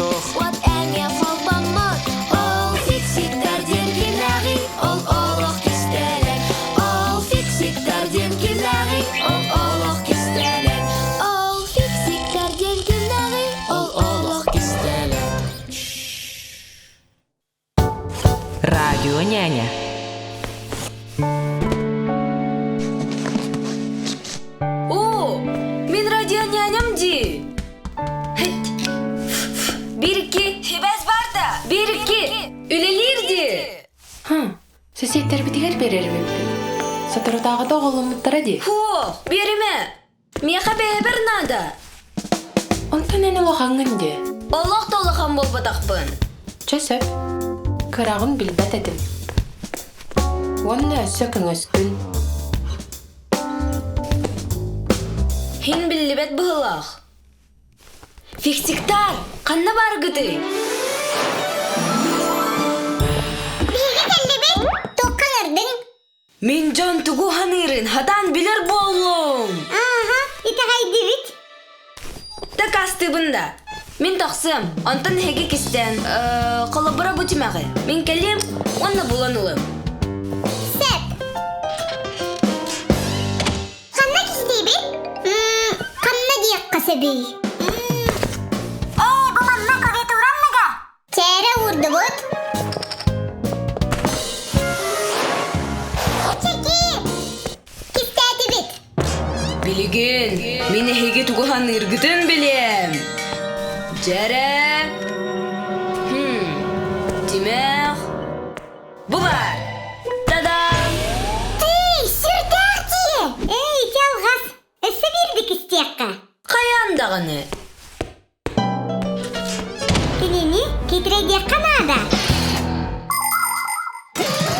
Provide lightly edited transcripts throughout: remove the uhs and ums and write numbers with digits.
соқ. Вот әңе қолпамот. Ол фиксиктерден келәғи, ол олық кестелек. Ол фиксиктерден келәғи, ол олық кестелек. Ол фиксиктерден келәғи, ол олық кестелек. Радио Няня. О, мен радио няням ди. Бирки, хебез барда. Бирки, үлелерди. Сесеттер битигер берер беппин. Сатыротағы да оғылымыттара ди. Хо, береме. Меха бебер нада. Онтан әне лохаңын ди. Олақ толықан болбатақпын. Чөсөп. Кырағын билбәт әдім. Онна сөкің өскүл. Хин биллибет бұғылақ. Фиксиктар, қанна бар гыды? Биги келлибет, тоққан ырдың. Мен жон тугу ханырын, хадан білер болым. Итағай дебит. Так асты бұнда. Мен тақсым, антын хеге кістен, қолабыра бұтимағы. Мен келем, онна бұланылым. Сәп. Қанна кістейбет? Қанна дейік қасабей. Бұл манна көбет ұранныға. Тәрі ұрды бұд. Чеки. Кістәті бет. Билеген, мені хеге тугу ханыргытын білем. Жәрі. Демек. Бұ бар. Тадам. Сүртәқті. Чалғас. Өсі берді кістеққа. Қаяндағыны. Кенені кетірейдек қанада.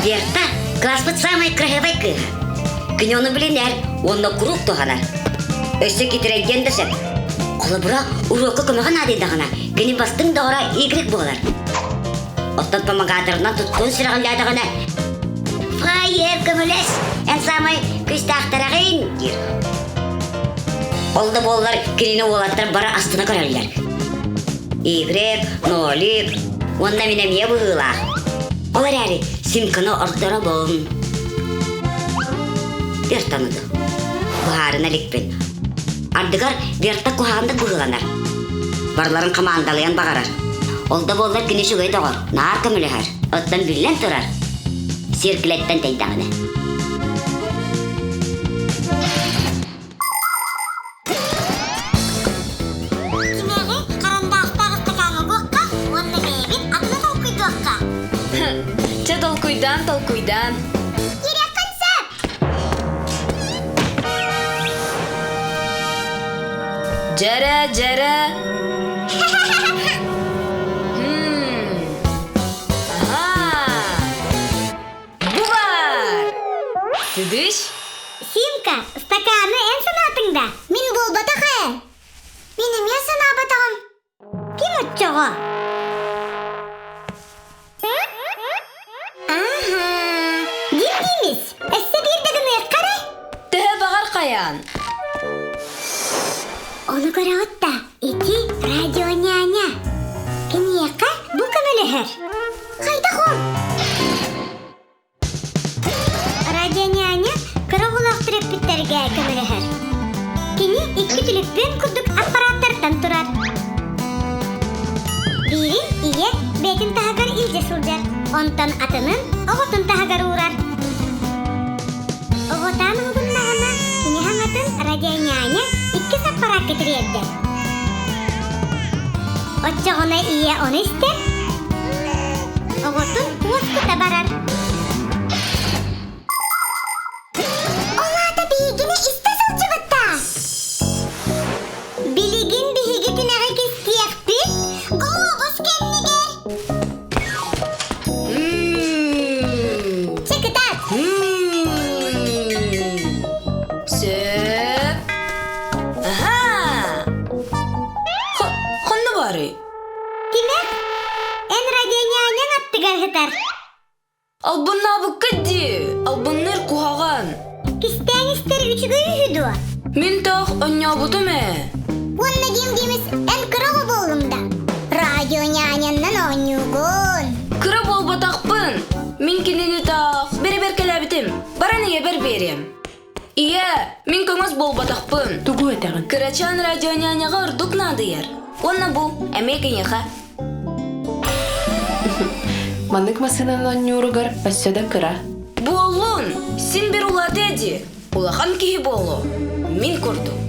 Верта, класс под самой красивой кыга. Кнёны блинер, он на круг туханар. Өсі кетірейден десек. Қолыбыра урокы көміған адайдағына. Кені бастың дауыра игрек болар. Оттан помогатырынан тұтқын сұрағындайдағына. Файер көмілес, ән самай күстақтарағын, дер. Олды болар кенені олаттар бара астына көрелілер. Игрек, нолик, онна менеме бұғыла. Олар әрі симканы ұрттара болын. Бертаныды. Бұхарына лікпен. Ардыгар Верта кухағында бұғыланар. Барларын командалыян бағарар. Олда болдар кені шүгей доғыр. Нар көмілігер. Оттан білен тұрar. Серкілеттен тейдағыны. Кемеғі қарандақтағы стаканы бұққа, онны бейбет атына толқойды оққа. Че толкуйдан. Керек қансап! Жәрі. Бұ бар. Түдіш? Симка, стаканы ән санатыңда. Мен болбата қай. Менің мен санабатағым. Кем өтчіға? Дем-демес. Әсі бердігіні қарай. Түхі бағар қаян. Оны көре отта. Эти радио няня. Кенеққа бұл көмілігір. Қайда қол? Радио няня көрі құлақ түреппіттерге көмілігір. Кені екі түлікпен күрдік аппараттардан тұрар. Бірін ие бетін тағығар илже сұржар. Онтан атының оғытын тағығар ұрар. Оғытан ұғыннағына кені хаңатын радио няня iki аппарат кетіреді. Отчағына ие оны істер. Оғытын уысқыта барар. Олада бейгіні істе сылчы бұтта. Білігін бейгі түнәғі кестияқпі. Глобус кеннігер. Чекітат. Сөп. Қонды бары? Демек, ән радио нянян аттыгар ғытар. Ал бұнна бұққа де. Ал бұнныр кухаған. Кістен істер үшігі үйіду. Мен тақ өня бұты ме? Онна дем-демес ән кырағы болымда. Радио берем. Ие, мен көңөз болбатақпын. Тугу этегін. Кырачан радионяняға ұрдық надыяр. Онна бұл, әмей кенеха. Маннык масынан нюругар өссөдө кыра. Болун, сен бір улады әді. Улахан кейі болу. Мен көрдім.